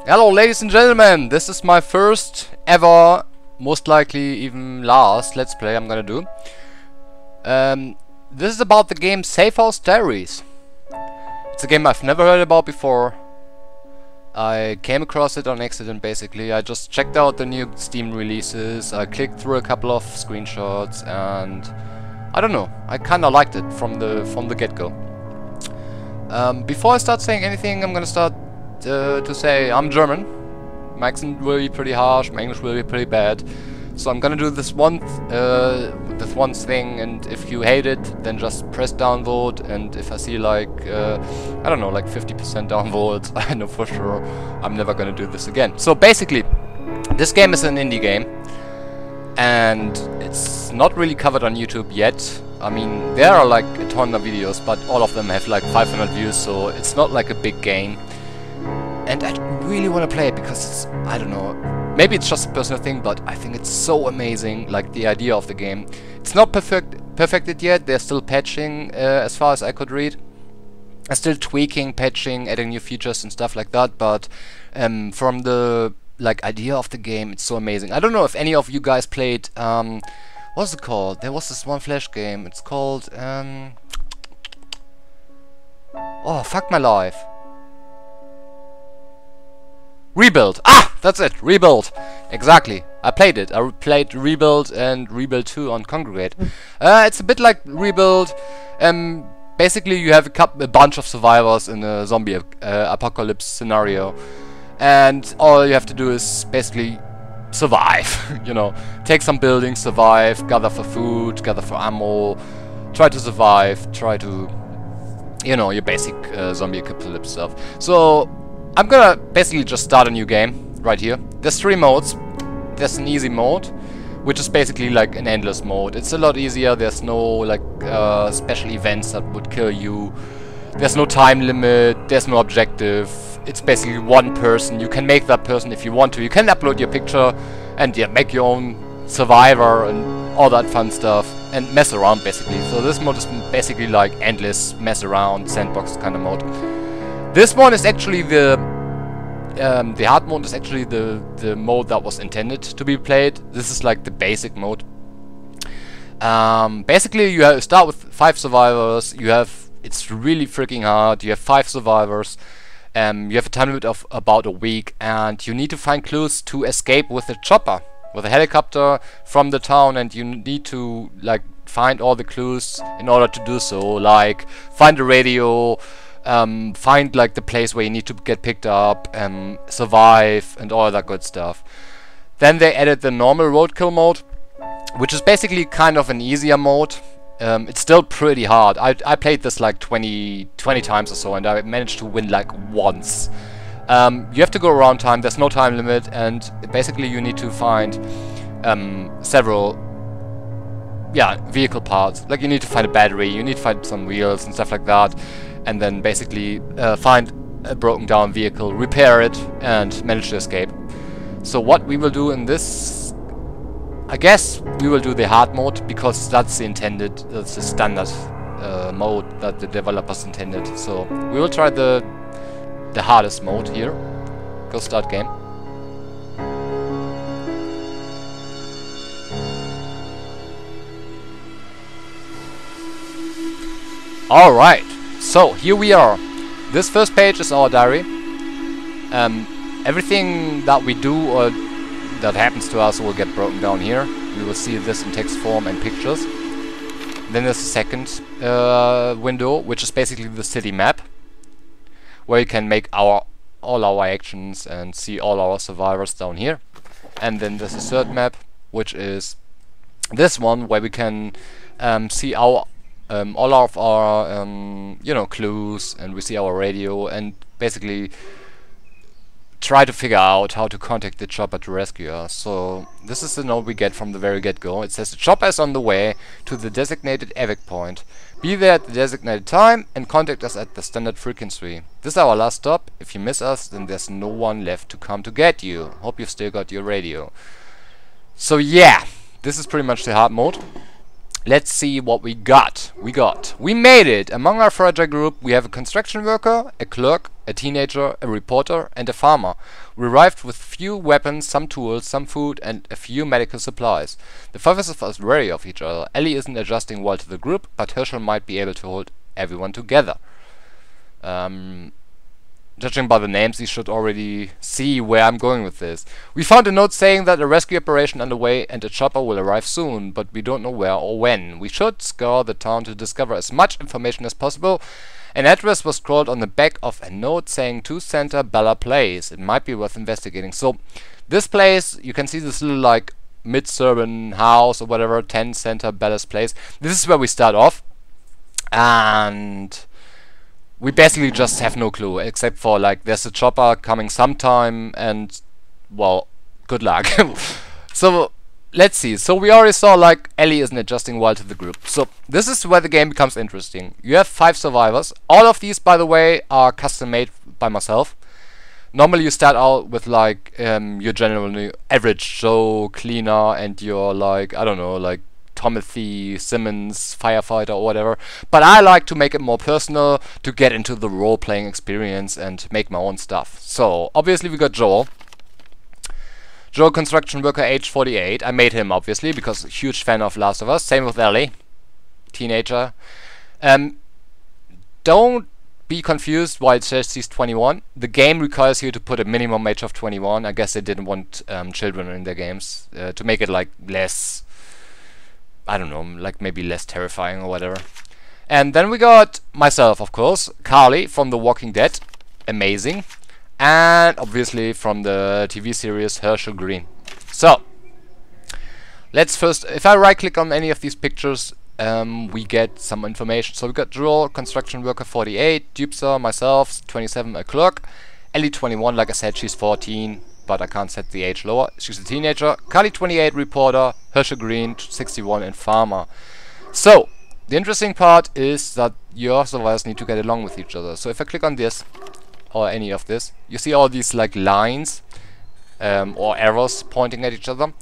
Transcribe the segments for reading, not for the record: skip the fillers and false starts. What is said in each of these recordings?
Hello ladies and gentlemen, this is my first ever, most likely even last Let's Play I'm gonna do. This is about the game Zafehouse Diaries. It's a game I've never heard about before. I came across it on accident basically. I just checked out the new Steam releases, I clicked through a couple of screenshots and I don't know, I kinda liked it from the get-go. Before I start saying anything, I'm gonna start to say I'm German. My accent will be pretty harsh, my English will be pretty bad. So I'm gonna do this one thing, and if you hate it, then just press downvote, and if I see like, I don't know, like 50% downvotes, I know for sure I'm never gonna do this again. So basically, this game is an indie game, and it's not really covered on YouTube yet. I mean, there are like a ton of videos, but all of them have like 500 views, so it's not like a big game. And I really want to play it because it's, I don't know, maybe it's just a personal thing, but I think it's so amazing, like the idea of the game. It's not perfected yet, they're still patching as far as I could read. They're still tweaking, patching, adding new features and stuff like that, but from the like idea of the game, it's so amazing. I don't know if any of you guys played, what's it called? There was this one Flash game, it's called, oh, fuck my life. Rebuild! Ah! That's it! Rebuild! Exactly. I played it. I played Rebuild and Rebuild 2 on Congregate. It's a bit like Rebuild. Basically you have a bunch of survivors in a zombie apocalypse scenario. And all you have to do is basically survive. You know, take some buildings, survive, gather for food, gather for ammo, try to survive, try to, you know, your basic zombie apocalypse stuff. So I'm gonna basically just start a new game right here. There's 3 modes. There's an easy mode, which is basically like an endless mode. It's a lot easier. There's no like special events that would kill you. There's no time limit. There's no objective. It's basically one person. You can make that person if you want to. You can upload your picture and yeah, make your own survivor and all that fun stuff and mess around basically. So this mode is basically like endless mess around sandbox kind of mode. This one is actually the hard mode is actually the mode that was intended to be played. This is like the basic mode. Basically, you start with 5 survivors. It's really freaking hard. You have 5 survivors. You have a time limit of about a week, and you need to find clues to escape with a chopper, with a helicopter from the town, and you need to like find all the clues in order to do so. Like find a radio. Find like the place where you need to get picked up, survive and all that good stuff. Then they added the normal roadkill mode, which is basically kind of an easier mode. It's still pretty hard. I played this like 20 times or so, and I managed to win like once. You have to go around time, there's no time limit, and basically you need to find several vehicle parts. Like you need to find a battery, you need to find some wheels and stuff like that, and then basically find a broken down vehicle, repair it, and manage to escape. So what we will do in this, I guess we will do the hard mode, because that's the standard mode that the developers intended. So we will try the hardest mode here. Go start game. Alright. So, here we are. This first page is our diary. Everything that we do or that happens to us will get broken down here. We will see this in text form and pictures. Then there's a second window, which is basically the city map, where you can make all our actions and see all our survivors down here. And then there's a third map, which is this one, where we can see all of our you know, clues, and we see our radio, and basically try to figure out how to contact the chopper to rescue us. So this is the note we get from the very get-go. It says the chopper is on the way to the designated evac point. Be there at the designated time and contact us at the standard frequency. This is our last stop. If you miss us, then there's no one left to come to get you. Hope you've still got your radio. So yeah, this is pretty much the hard mode. Let's see what we got. We made it! Among our fragile group, we have a construction worker, a clerk, a teenager, a reporter, and a farmer. We arrived with few weapons, some tools, some food, and a few medical supplies. The five of us wary of each other. Ellie isn't adjusting well to the group, but Herschel might be able to hold everyone together. Judging by the names, you should already see where I'm going with this. We found a note saying that a rescue operation underway and a chopper will arrive soon, but we don't know where or when. We should scour the town to discover as much information as possible. An address was scrawled on the back of a note saying 2 Center Bella Place. It might be worth investigating. So, this place, you can see this little like mid-suburban house or whatever, 10 Center Bella's Place. This is where we start off. And we basically just have no clue, except for like there's a chopper coming sometime, and well, good luck. So let's see. So we already saw like Ellie isn't adjusting well to the group. So this is where the game becomes interesting. You have 5 survivors. All of these, by the way, are custom made by myself. Normally you start out with like your general average Joe cleaner and your like, I don't know, like Timothy Simmons firefighter or whatever, but I like to make it more personal, to get into the role-playing experience and make my own stuff. So obviously we got Joel, construction worker, age 48. I made him obviously because huge fan of Last of Us. Same with Ellie, teenager. Don't be confused why it says she's 21. The game requires you to put a minimum age of 21. I guess they didn't want children in their games to make it like less, I don't know, like maybe less terrifying or whatever. And then we got myself, of course, Carly from The Walking Dead, amazing, and obviously from the TV series Herschel Green. So let's first, if I right click on any of these pictures, we get some information. So we got Joel, construction worker, 48, Dupsa, myself, 27, a clerk, Ellie, 21, like I said, she's 14, but I can't set the age lower. She's a teenager. Carly, 28, reporter. Herschel Green, 61, and farmer. So, the interesting part is that your survivors need to get along with each other. So if I click on this, or any of this, you see all these like lines, or arrows pointing at each other.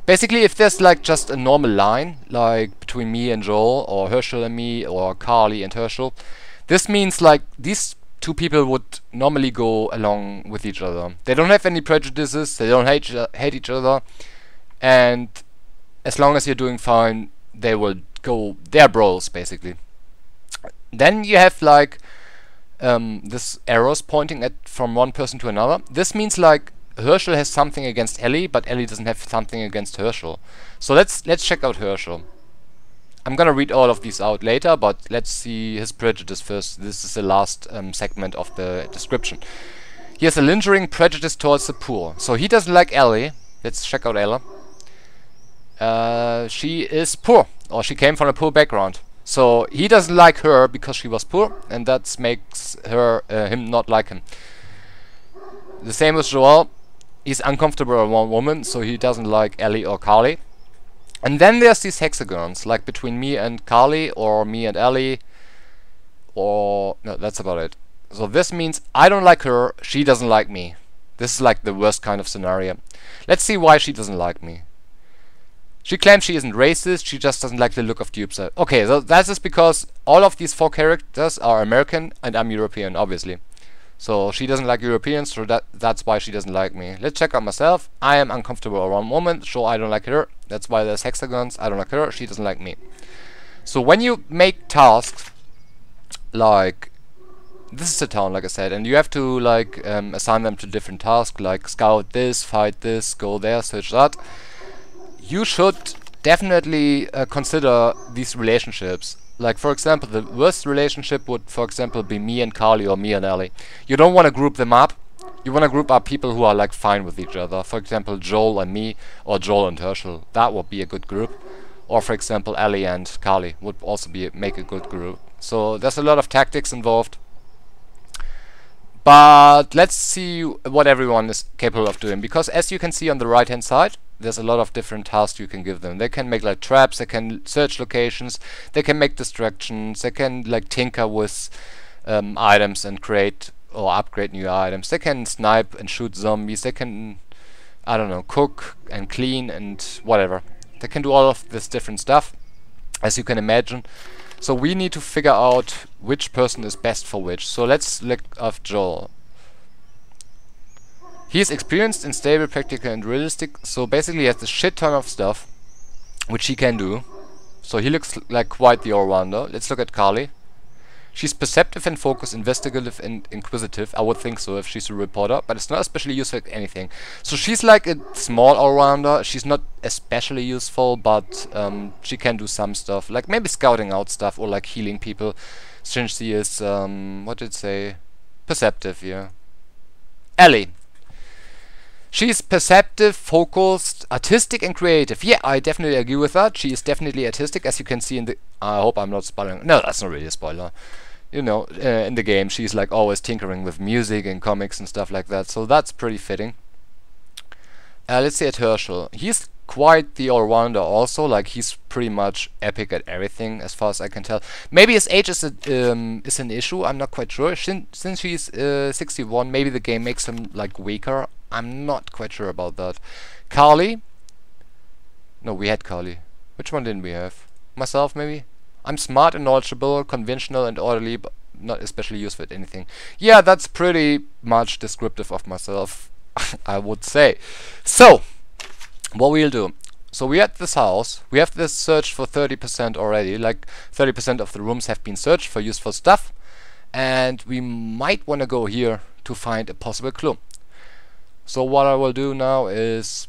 Basically, if there's like just a normal line, like between me and Joel, or Herschel and me, or Carly and Herschel, this means like these 2 people would normally go along with each other. They don't have any prejudices, they don't hate each other, and as long as you're doing fine, they will go, they're bros basically. Then you have like this arrows pointing at from one person to another. This means like Herschel has something against Ellie, but Ellie doesn't have something against Herschel. So let's check out Herschel. I'm gonna read all of these out later, but let's see his prejudice first. This is the last segment of the description. He has a lingering prejudice towards the poor. So he doesn't like Ellie. Let's check out Ella. She is poor, or she came from a poor background. So he doesn't like her because she was poor, and that makes her him not like him. The same with Joel. He's uncomfortable around women, so he doesn't like Ellie or Carly. And then there's these hexagons, like between me and Carly, or me and Ellie, or no, that's about it. So this means I don't like her, she doesn't like me. This is like the worst kind of scenario. Let's see why she doesn't like me. She claims she isn't racist, she just doesn't like the look of Dupsa. Okay, so that is because all of these 4 characters are American and I'm European, obviously. So she doesn't like Europeans, so that's why she doesn't like me. Let's check out myself. I am uncomfortable around women, so I don't like her. That's why there's hexagons. I don't like her, she doesn't like me. So when you make tasks, like this is a town, like I said, and you have to like assign them to different tasks, like scout this, fight this, go there, search that. You should definitely consider these relationships. Like, for example, the worst relationship would, for example, be me and Carly or me and Ellie. You don't want to group them up. You want to group up people who are like fine with each other. For example, Joel and me, or Joel and Herschel. That would be a good group. Or, for example, Ellie and Carly would also make a good group. So there's a lot of tactics involved. But let's see what everyone is capable of doing. Because as you can see on the right hand side, there's a lot of different tasks you can give them. They can make like traps, they can search locations, they can make distractions, they can like tinker with items and create or upgrade new items. They can snipe and shoot zombies, they can, I don't know, cook and clean and whatever. They can do all of this different stuff. as you can imagine. So we need to figure out which person is best for which. So let's look at Joel. He is experienced and stable, practical and realistic. So basically he has a shit ton of stuff which he can do. So he looks like quite the all-rounder. Let's look at Carly. She's perceptive and focused, investigative and inquisitive. I would think so if she's a reporter, but it's not especially useful at anything. So she's like a small all-rounder. She's not especially useful, but she can do some stuff, like maybe scouting out stuff or like healing people, since she is, what did it say? Perceptive, yeah. Ellie. She's perceptive, focused, artistic and creative. Yeah, I definitely agree with that. She is definitely artistic, as you can see in the... I hope I'm not spoiling... No, that's not really a spoiler. You know, in the game, she's like always tinkering with music and comics and stuff like that. So that's pretty fitting. Let's see at Herschel. He's quite the all-rounder also. Like, he's pretty much epic at everything, as far as I can tell. Maybe his age is an issue. I'm not quite sure. Since he's 61, maybe the game makes him like weaker. I'm not quite sure about that. Carly? No, we had Carly. Which one didn't we have? Myself, maybe? I'm smart and knowledgeable, conventional and orderly, but not especially useful at anything. Yeah, that's pretty much descriptive of myself, I would say. So, what we'll do. So we're at this house. We have this search for 30% already. Like, 30% of the rooms have been searched for useful stuff. And we might want to go here to find a possible clue. So what I will do now is...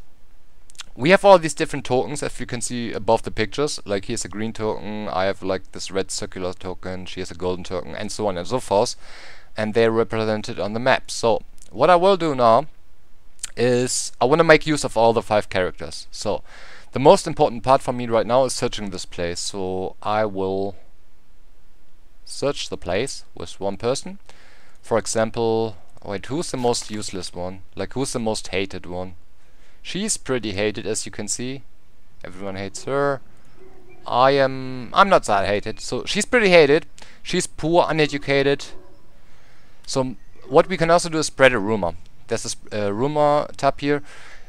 We have all these different tokens, as you can see above the pictures. Like, here's a green token, I have like this red circular token, she has a golden token, and so on and so forth. And they're represented on the map. So, what I will do now is, I want to make use of all the 5 characters. So, the most important part for me right now is searching this place. So, I will search the place with one person. For example, wait, who's the most useless one? Like, who's the most hated one? She's pretty hated, as you can see. Everyone hates her. I'm not that hated. So she's pretty hated. She's poor, uneducated. So what we can also do is spread a rumor. There's a rumor tab here.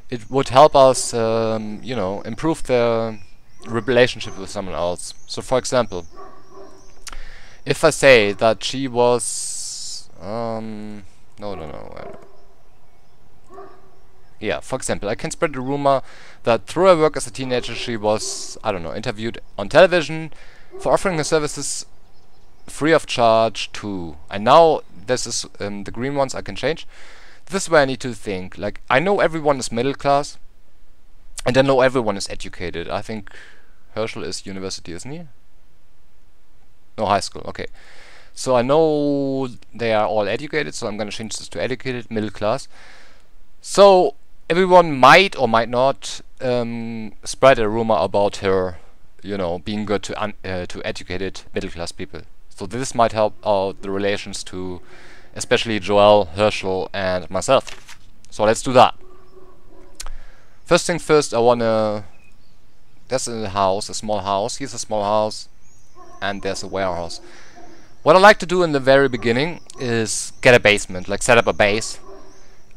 It would help us, you know, improve the relationship with someone else. So for example, if I say that she was, yeah, for example, I can spread the rumor that through her work as a teenager she was, I don't know, interviewed on television for offering her services free of charge to... And now this is the green ones I can change. This is where I need to think. Like, I know everyone is middle class, and I know everyone is educated. I think Herschel is university, isn't he? No, high school, okay. So I know they are all educated, so I'm gonna change this to educated, middle class. So everyone might or might not spread a rumor about her, you know, being good to educated middle class people. So this might help out the relations to especially Joel, Herschel, and myself. So let's do that. First thing first, I wanna... There's a house, a small house. Here's a small house, and there's a warehouse. What I like to do in the very beginning is get a basement, like set up a base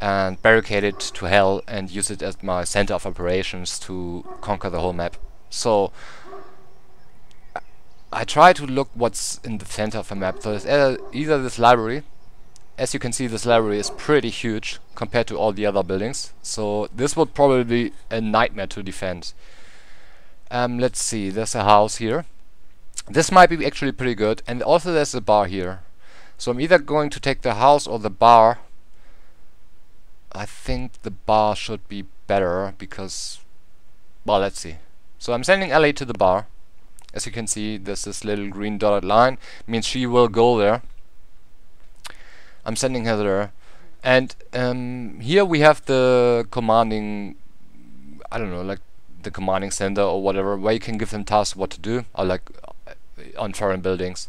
and barricade it to hell and use it as my center of operations to conquer the whole map. So I try to look what's in the center of a map. So there's either this library. As you can see, this library is pretty huge compared to all the other buildings. So this would probably be a nightmare to defend. Let's see, there's a house here. This might be actually pretty good. And also there's a bar here. So I'm either going to take the house or the bar. I think the bar should be better because, well, let's see. So I'm sending Ellie to the bar. As you can see, there's this little green dotted line. Means she will go there. I'm sending her there. And here we have the commanding, I don't know, like the commanding center or whatever, where you can give them tasks what to do, or like on foreign buildings.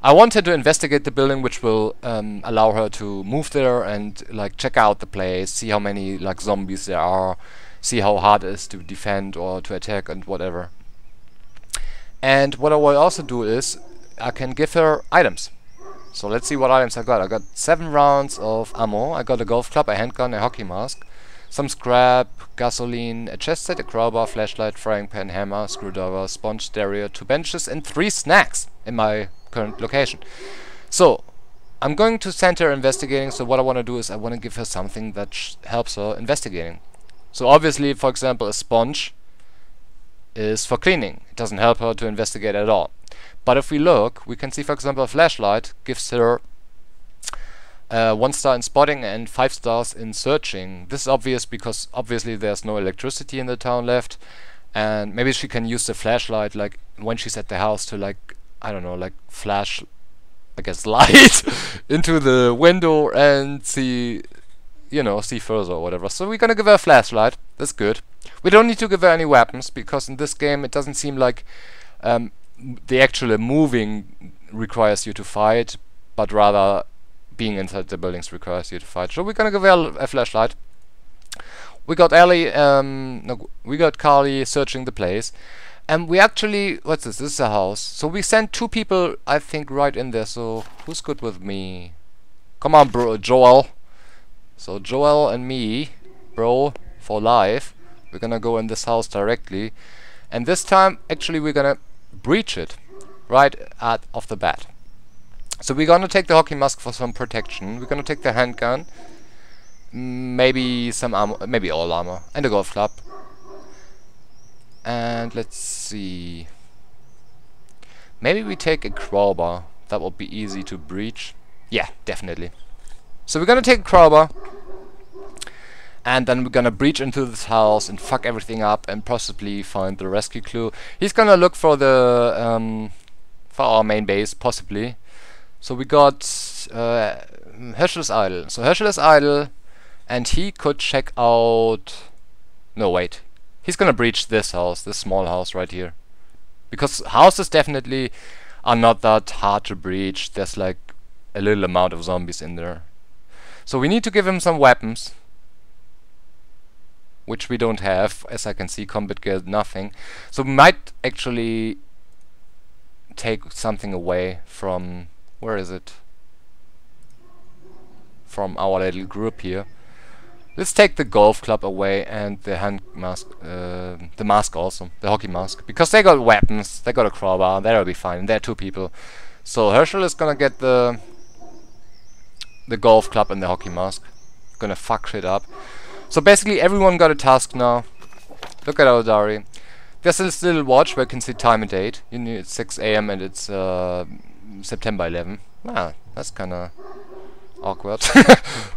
I wanted to investigate the building, which will allow her to move there and like check out the place, see how many like zombies there are, see how hard it is to defend or to attack and whatever. And what I will also do is I can give her items. So let's see what items I got. I got 7 rounds of ammo. I got a golf club, a handgun, a hockey mask. some scrap, gasoline, a chest set, a crowbar, flashlight, frying pan, hammer, screwdriver, sponge, stereo, 2 benches, and 3 snacks in my current location. So I'm going to send her investigating, so what I want to do is I want to give her something that helps her investigating. So obviously, for example, a sponge is for cleaning. It doesn't help her to investigate at all. But if we look, we can see, for example, a flashlight gives her 1 star in spotting and 5 stars in searching. This is obvious because obviously there's no electricity in the town left, and maybe she can use the flashlight like when she's at the house to, like, I don't know, like flash, I guess, light into the window and see, you know, see further or whatever. So we're gonna give her a flashlight. That's good. We don't need to give her any weapons because in this game it doesn't seem like the actual moving requires you to fight, but rather being inside the buildings requires you to fight. So we're gonna give her a flashlight. We got Ellie, no, we got Carly searching the place. And we actually, what's this? This is a house. So we sent 2 people, I think, right in there. So who's good with me? Come on, bro, Joel. So Joel and me, bro, for life. We're gonna go in this house directly. And this time, actually, we're gonna breach it right off the bat. So we're gonna take the hockey mask for some protection. We're gonna take the handgun, maybe some armor, maybe all armor, and a golf club. And let's see. Maybe we take a crowbar. That will be easy to breach. Yeah, definitely. So we're gonna take a crowbar, and then we're gonna breach into this house and fuck everything up and possibly find the rescue clue. He's gonna look for the for our main base, possibly. So we got Herschel is idle. So Herschel is idle, and he could check out. No, wait. He's gonna breach this house, this small house right here, because houses definitely are not that hard to breach. There's like a little amount of zombies in there. So we need to give him some weapons, which we don't have, as I can see. Combat gear, nothing. So we might actually take something away from, where is it? From our little group here. Let's take the golf club away and the hand mask, the mask also, the hockey mask, because they got weapons, they got a crowbar, that'll be fine. They're 2 people. So Herschel is gonna get the golf club and the hockey mask. Gonna fuck shit up. So basically everyone got a task now. Look at our diary. There's this little watch where you can see time and date. You know, it's 6 AM and it's September 11. Ah, that's kinda awkward.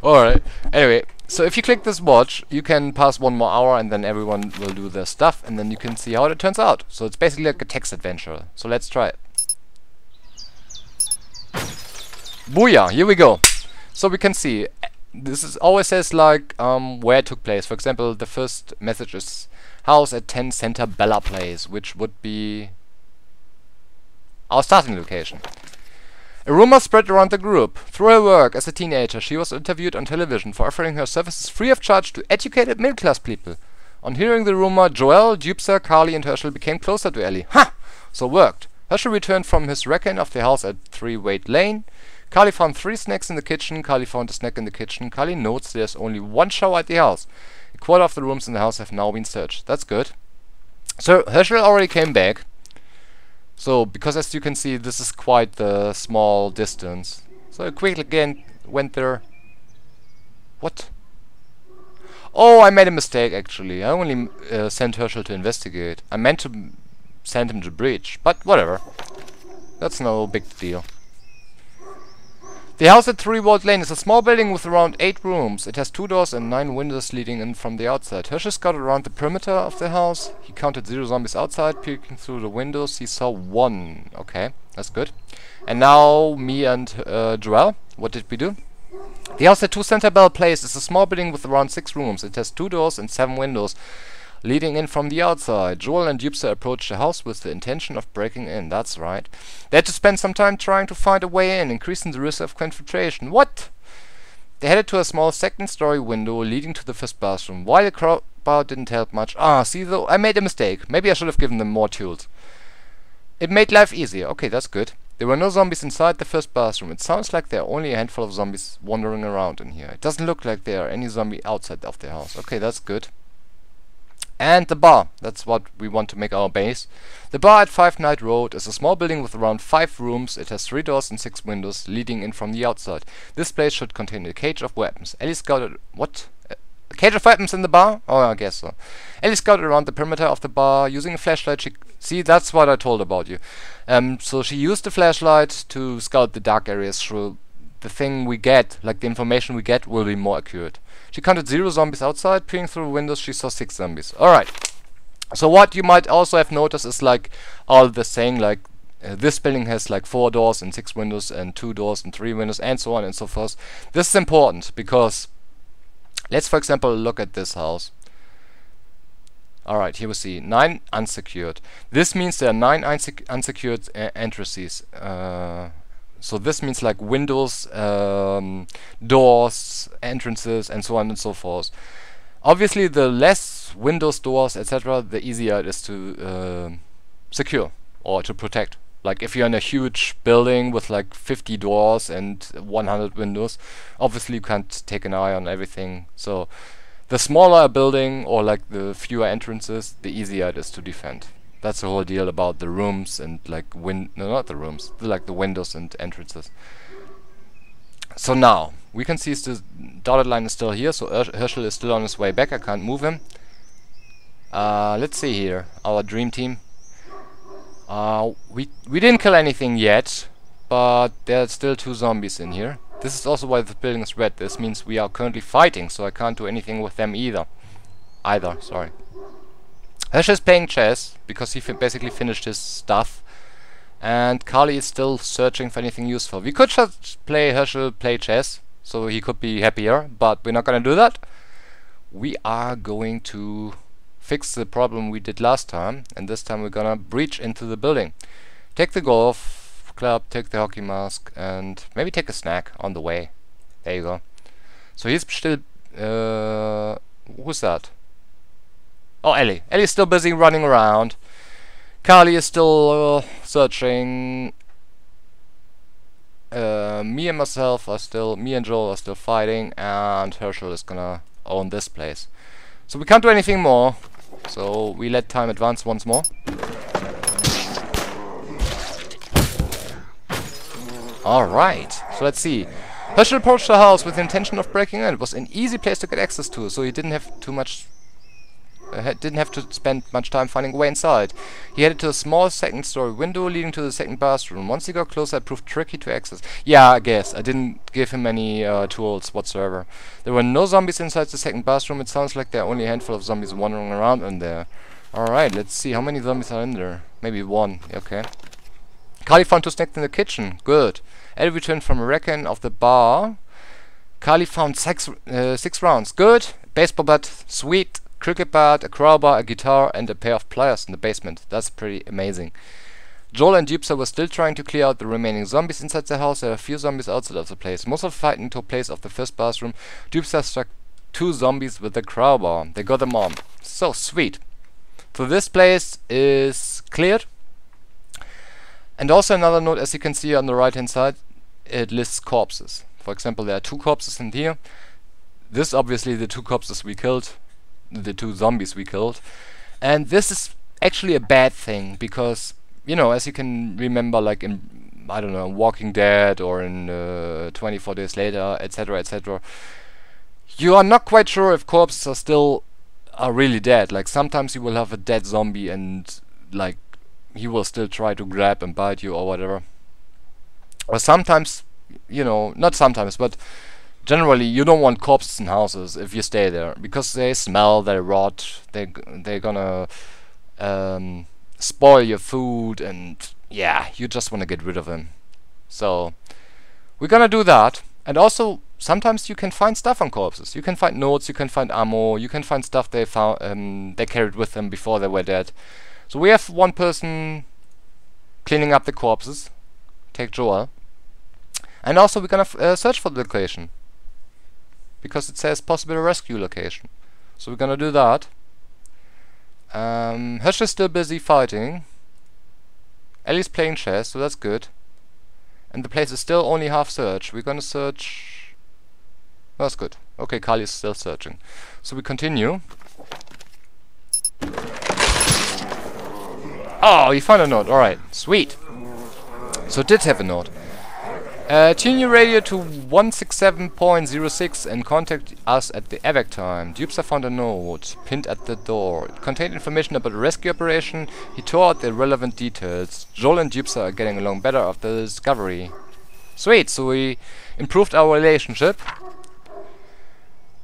Alright, anyway, so if you click this watch, you can pass 1 more hour and then everyone will do their stuff and then you can see how it turns out. So it's basically like a text adventure. So let's try it. Booyah, here we go. So we can see, this is always says like where it took place. For example, the first message is house at 10 Center Bella Place, which would be our starting location. A rumor spread around the group. Through her work as a teenager, she was interviewed on television for offering her services free of charge to educated middle-class people. On hearing the rumor, Joel, Dupsa, Carly and Herschel became closer to Ellie. Ha! So worked. Herschel returned from his wrecking of the house at 3 Wade Lane. Carly found 3 snacks in the kitchen. Carly found a snack in the kitchen. Carly notes there's only 1 shower at the house. A quarter of the rooms in the house have now been searched. That's good. So Herschel already came back. So, because as you can see, this is quite the small distance. So I quickly again went there. What? Oh, I made a mistake actually. I only sent Herschel to investigate. I meant to send him to breach, but whatever. That's no big deal. The house at 3 Ward Lane is a small building with around 8 rooms. It has 2 doors and 9 windows leading in from the outside. Herschel scouted around the perimeter of the house. He counted 0 zombies outside. Peeking through the windows, he saw 1. Okay, that's good. And now, me and Joel, what did we do? The house at 2 Center Bell Place is a small building with around 6 rooms. It has 2 doors and 7 windows leading in from the outside. Joel and Dupsa approached the house with the intention of breaking in. That's right. They had to spend some time trying to find a way in, increasing the risk of infiltration. What? They headed to a small second-story window leading to the first bathroom. While the crowbar didn't help much. Ah, see though, I made a mistake. Maybe I should have given them more tools. It made life easier. Okay, that's good. There were no zombies inside the first bathroom. It sounds like there are only a handful of zombies wandering around in here. It doesn't look like there are any zombies outside of the house. Okay, that's good. And the bar. That's what we want to make our base. The bar at 5 Night Road is a small building with around 5 rooms. It has 3 doors and 6 windows leading in from the outside. This place should contain a cage of weapons. Ellie scouted... What? A cage of weapons in the bar? Oh, I guess so. Ellie scouted around the perimeter of the bar using a flashlight. See, that's what I told about you. So she used the flashlight to scout the dark areas through the thing we get, like the information we get, will be more accurate. She counted 0 zombies outside. Peering through windows, she saw 6 zombies. Alright. So what you might also have noticed is like all the saying, like this building has like 4 doors and 6 windows and 2 doors and 3 windows and so on and so forth. This is important because let's for example look at this house. Alright, here we see 9 unsecured. This means there are 9 unsecured entrances. So this means like windows, doors, entrances, and so on and so forth. Obviously, the less windows, doors, etc., the easier it is to secure or to protect. Like if you're in a huge building with like 50 doors and 100 windows, obviously you can't take an eye on everything. So the smaller a building or like the fewer entrances, the easier it is to defend. That's the whole deal about the rooms and like no, not the rooms, like the windows and entrances. So now we can see the dotted line is still here, so Herschel is still on his way back. I can't move him. Let's see here, our dream team. We didn't kill anything yet, but there are still 2 zombies in here. This is also why the building is red. This means we are currently fighting, so I can't do anything with them either. Sorry. Herschel is playing chess because he basically finished his stuff, and Carly is still searching for anything useful. We could just play Herschel play chess, so he could be happier, but we're not gonna do that. We are going to fix the problem we did last time, and this time we're gonna breach into the building. Take the golf club, take the hockey mask, and maybe take a snack on the way. There you go. So he's still... who's that? Oh, Ellie. Ellie's still busy running around. Carly is still searching. Me and Joel are still fighting, and Herschel is gonna own this place. So we can't do anything more. So we let time advance once more. Alright, so let's see. Herschel approached the house with the intention of breaking in. It was an easy place to get access to, so he didn't have to spend much time finding a way inside. He headed to a small second-story window leading to the second bathroom. Once he got closer, it proved tricky to access. Yeah, I guess. I didn't give him any tools whatsoever. There were no zombies inside the second bathroom. It sounds like there are only a handful of zombies wandering around in there. Alright, let's see. How many zombies are in there? Maybe 1. Okay. Carly found 2 snacks in the kitchen. Good. Ellie returned from a wreck-in of the bar. Carly found 6 rounds. Good. Baseball bat. Sweet. Cricket bat, a crowbar, a guitar, and a pair of pliers in the basement. That's pretty amazing. Joel and Dupsa were still trying to clear out the remaining zombies inside the house. There are a few zombies outside of the place. Most of the fighting took place of the first bathroom. Dupsa struck 2 zombies with a crowbar. They got them on. So sweet. So this place is cleared. And also another note, as you can see on the right hand side, it lists corpses. For example, there are 2 corpses in here. This obviously the 2 corpses we killed. The 2 zombies we killed, and this is actually a bad thing because, you know, as you can remember, like in, I don't know, Walking Dead or in 24 Days Later, etc., etc., you are not quite sure if corpses are really dead. Like sometimes you will have a dead zombie and like he will still try to grab and bite you or whatever, or sometimes, you know, not sometimes, but generally, you don't want corpses in houses if you stay there, because they smell, they rot, they're gonna spoil your food, and yeah, you just want to get rid of them. So we're gonna do that. And also, sometimes you can find stuff on corpses. You can find notes, you can find ammo, you can find stuff they found, they carried with them before they were dead. So we have 1 person cleaning up the corpses. Take Joel. And also, we're gonna search for the location, because it says possible rescue location. So we're gonna do that. Herschel's still busy fighting. Ellie's playing chess, so that's good. and the place is still only half searched. We're gonna search. That's good. Okay, Kali is still searching. So we continue. Oh, he found a note. Alright, sweet. So it did have a note. Tune your radio to 167.06 and contact us at the evac time. Dupsa found a note pinned at the door. It contained information about a rescue operation. He tore out the relevant details. Joel and Dupsa are getting along better after the discovery. Sweet, so we improved our relationship.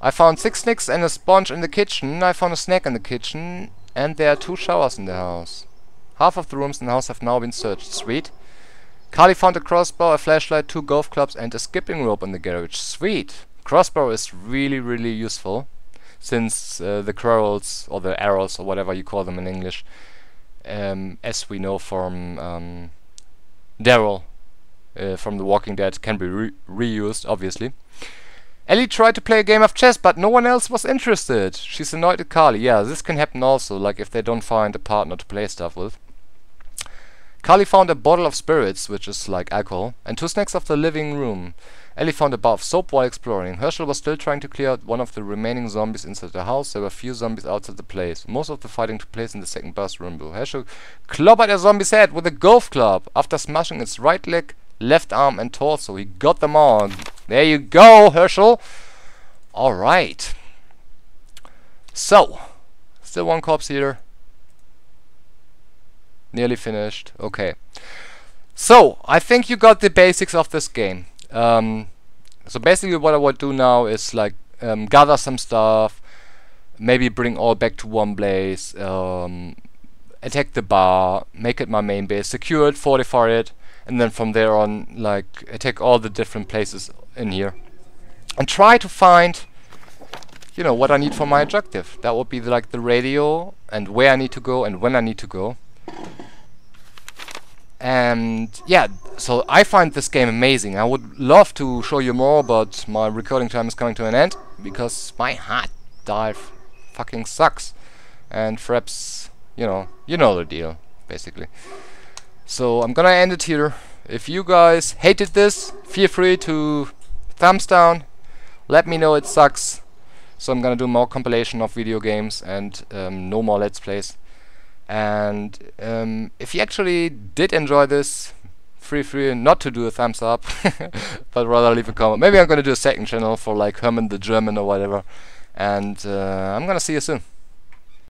I found 6 snicks and a sponge in the kitchen. I found a snack in the kitchen. And there are 2 showers in the house. Half of the rooms in the house have now been searched. Sweet. Carly found a crossbow, a flashlight, 2 golf clubs and a skipping rope in the garage. Sweet! Crossbow is really useful, since the quarrels, or the arrows, or whatever you call them in English, as we know from Daryl from The Walking Dead, can be reused, obviously. Ellie tried to play a game of chess, but no one else was interested. She's annoyed at Carly. Yeah, this can happen also, like if they don't find a partner to play stuff with. Carly found a bottle of spirits, which is like alcohol, and 2 snacks of the living room. Ellie found a bar of soap while exploring. Herschel was still trying to clear out one of the remaining zombies inside the house. There were few zombies outside the place. Most of the fighting took place in the second bathroom. Herschel clobbered a zombie's head with a golf club after smashing its right leg, left arm and torso. He got them all. There you go, Herschel. Alright. So, still 1 corpse here. Nearly finished. Okay. So, I think you got the basics of this game. So basically what I will do now is like gather some stuff, maybe bring all back to one place, attack the bar, make it my main base, secure it, fortify it, and then from there on like attack all the different places in here. And try to find, you know, what I need for my objective. That would be like the radio, and where I need to go, and when I need to go. And yeah, so I find this game amazing. I would love to show you more, but my recording time is coming to an end because my hard drive fucking sucks. And perhaps, you know the deal, basically. So I'm gonna end it here. If you guys hated this, feel free to thumbs down. Let me know it sucks. So I'm gonna do more compilation of video games and no more Let's Plays. And if you actually did enjoy this, feel free not to do a thumbs up, but rather leave a comment. Maybe I'm gonna do a second channel for like Herman the German or whatever. And I'm gonna see you soon.